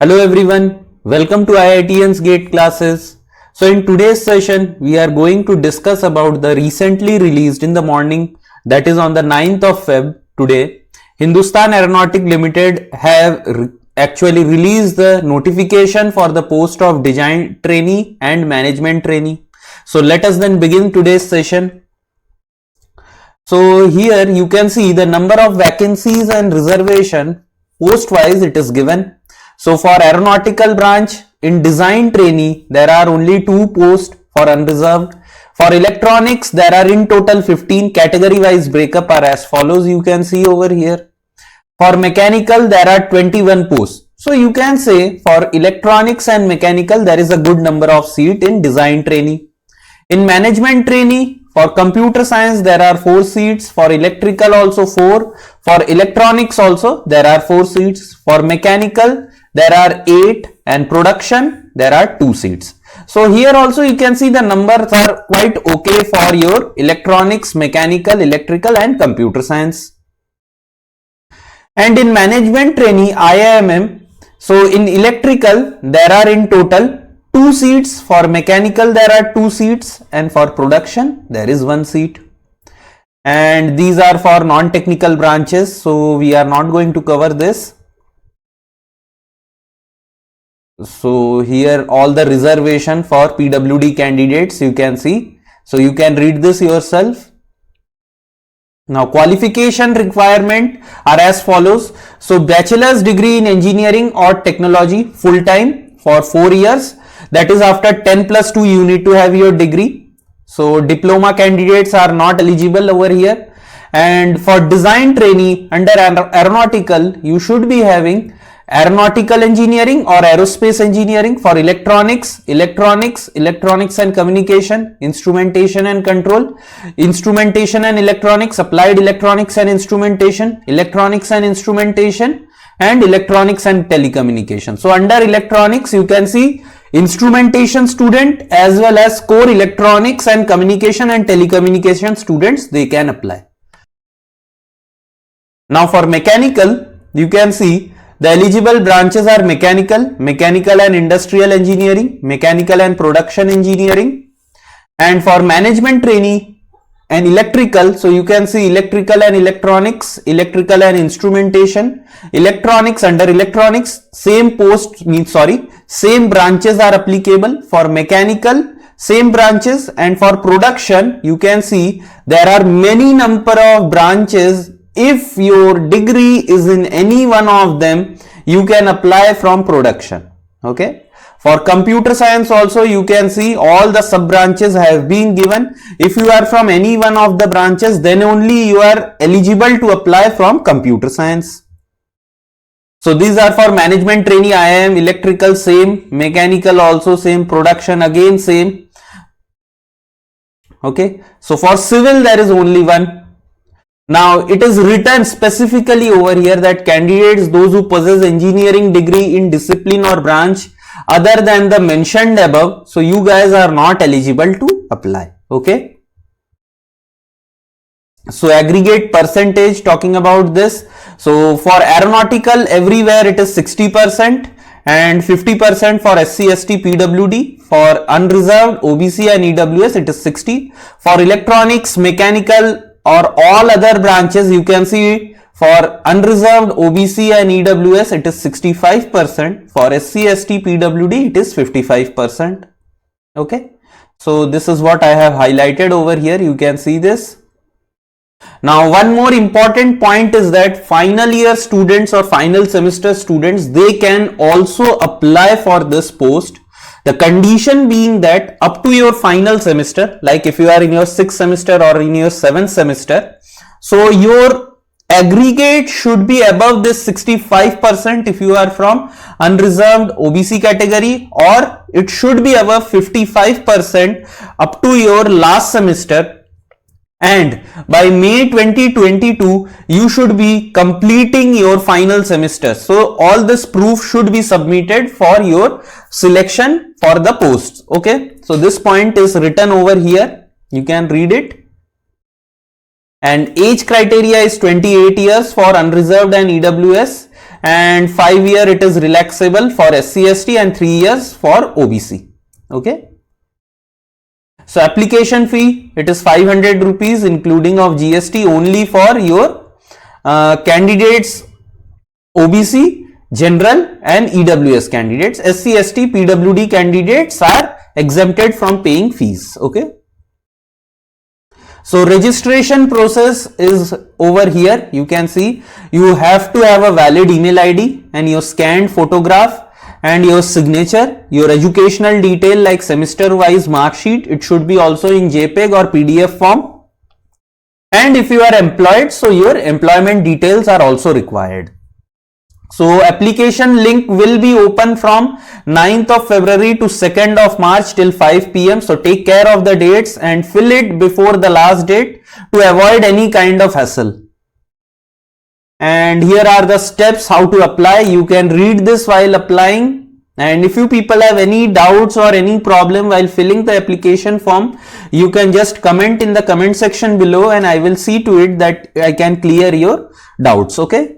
Hello everyone, welcome to IITN's GATE classes. So in today's session, we are going to discuss about the recently released in the morning, that is on the 9th of Feb today, Hindustan Aeronautic Limited have actually released the notification for the post of design trainee and management trainee. So let us then begin today's session. So here you can see the number of vacancies and reservation post wise it is given. So for aeronautical branch in design trainee there are only 2 posts for unreserved. For electronics there are in total 15. Category wise breakup are as follows, you can see over here. For mechanical there are 21 posts. So you can say for electronics and mechanical there is a good number of seats in design trainee. In management trainee for computer science there are 4 seats, for electrical also 4, for electronics also there are 4 seats, for mechanical there are 8 and production there are 2 seats. So here also you can see the numbers are quite okay for your electronics, mechanical, electrical and computer science. And in management trainee IIMM, so in electrical there are in total 2 seats, for mechanical there are 2 seats and for production there is 1 seat. And these are for non-technical branches, so we are not going to cover this. So here all the reservation for PWD candidates you can see. So you can read this yourself. Now qualification requirement are as follows. So bachelor's degree in engineering or technology full time for 4 years. That is after 10 plus 2 you need to have your degree. So diploma candidates are not eligible over here. And for design trainee under aeronautical you should be having aeronautical engineering or aerospace engineering. For electronics and communication, instrumentation and control, instrumentation and electronics, applied electronics and instrumentation, electronics and instrumentation, and electronics and telecommunication. So under electronics you can see instrumentation student as well as core electronics and communication and telecommunication students, they can apply. Now for mechanical you can see the eligible branches are mechanical and industrial engineering, mechanical and production engineering. And for management trainee and electrical, so you can see electrical and electronics, electrical and instrumentation, electronics. Under electronics same same branches are applicable. For mechanical same branches, and for production you can see there are many number of branches. If your degree is in any one of them, you can apply from production. Okay. For computer science also you can see all the sub branches have been given. If you are from any one of the branches, then only you are eligible to apply from computer science. So these are for management trainee IIM, electrical same, mechanical also same, production again same. Okay. So for civil there is only one. Now it is written specifically over here that candidates those who possess engineering degree in discipline or branch other than the mentioned above, so you guys are not eligible to apply. Okay. So aggregate percentage talking about this. So for aeronautical everywhere it is 60% and 50% for SC, ST, PWD. For unreserved OBC and EWS it is 60. For electronics, mechanical or all other branches you can see for unreserved OBC and EWS it is 65%, for SC, ST, PWD it is 55%. Okay. So this is what I have highlighted over here, you can see this. Now one more important point is that final year students or final semester students, they can also apply for this post. The condition being that up to your final semester, like if you are in your 6th semester or in your 7th semester, so your aggregate should be above this 65% if you are from unreserved OBC category, or it should be above 55% up to your last semester. And by May 2022 you should be completing your final semester. So all this proof should be submitted for your selection for the posts. Okay. So this point is written over here. You can read it. And age criteria is 28 years for unreserved and EWS. and 5 year it is relaxable for SC/ST and 3 years for OBC. Okay. So application fee, it is 500 rupees including of GST only for your candidates OBC, general and EWS candidates. SC/ST, PWD candidates are exempted from paying fees. Okay. So registration process is over here. You can see you have to have a valid email ID and your scanned photograph and your signature, your educational detail like semester wise mark sheet. It should be also in JPEG or PDF form. And if you are employed, so your employment details are also required. So application link will be open from 9th of February to 2nd of March till 5 PM. So take care of the dates and fill it before the last date to avoid any kind of hassle. And here are the steps how to apply. You can read this while applying. And if you people have any doubts or any problem while filling the application form, you can just comment in the comment section below and I will see to it that I can clear your doubts. Okay.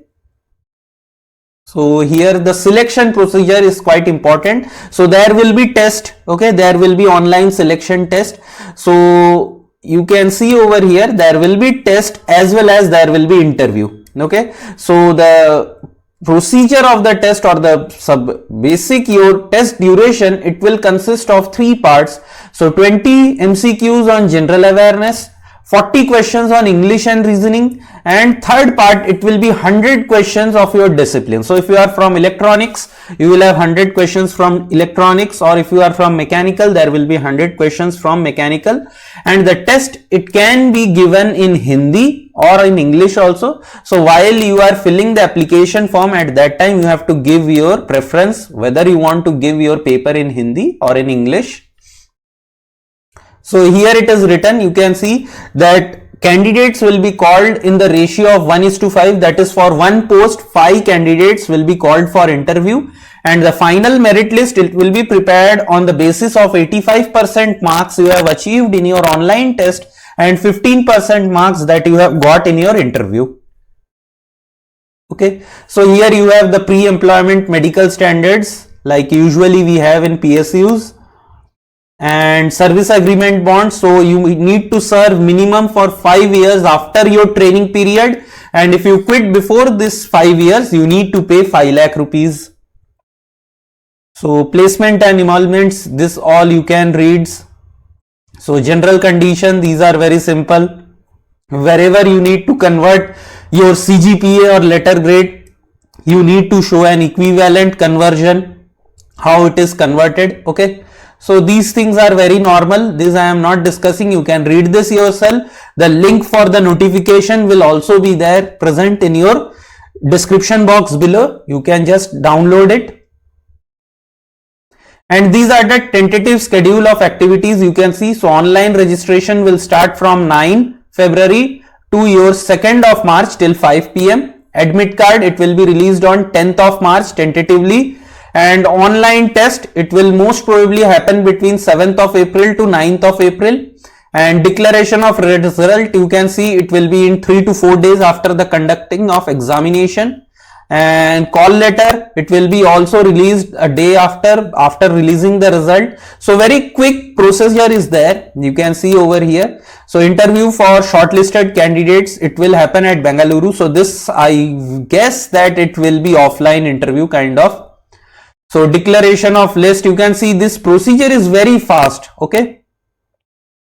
So here the selection procedure is quite important. So there will be test. Okay. There will be online selection test. So you can see over here there will be test as well as there will be interview. Okay. So the procedure of the test or the basic your test duration, it will consist of 3 parts. So 20 MCQs on general awareness, 40 questions on English and reasoning, and third part it will be 100 questions of your discipline. So if you are from electronics, you will have 100 questions from electronics, or if you are from mechanical, there will be 100 questions from mechanical. And the test, it can be given in Hindi or in English also. So while you are filling the application form, at that time you have to give your preference whether you want to give your paper in Hindi or in English. So here it is written, you can see that candidates will be called in the ratio of 1:5, that is for one post 5 candidates will be called for interview, and the final merit list, it will be prepared on the basis of 85% marks you have achieved in your online test and 15% marks that you have got in your interview. Okay, so here you have the pre-employment medical standards like usually we have in PSUs, and service agreement bond. So you need to serve minimum for 5 years after your training period, and if you quit before this 5 years, you need to pay 5 lakh rupees. So placement and emoluments, this all you can read. So general condition, these are very simple. Wherever you need to convert your CGPA or letter grade, you need to show an equivalent conversion, how it is converted. Okay. So these things are very normal. This I am not discussing. You can read this yourself. The link for the notification will also be there present in your description box below. You can just download it. And these are the tentative schedule of activities you can see. So online registration will start from 9 February to your 2nd of March till 5 PM. Admit card, it will be released on 10th of March tentatively. And online test, it will most probably happen between 7th of April to 9th of April. And declaration of result, you can see it will be in 3 to 4 days after the conducting of examination. And call letter, it will be also released a day after releasing the result. So very quick procedure is there. You can see over here. So interview for shortlisted candidates, it will happen at Bengaluru. So this, I guess that it will be offline interview kind of. So declaration of list, you can see this procedure is very fast. Okay.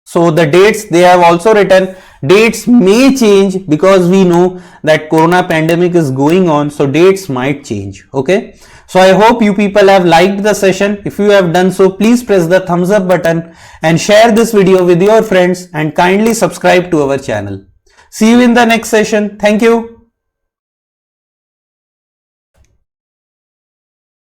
So the dates, they have also written, dates may change because we know that corona pandemic is going on. So dates might change. Okay. So I hope you people have liked the session. If you have done so, please press the thumbs up button and share this video with your friends, and kindly subscribe to our channel. See you in the next session. Thank you.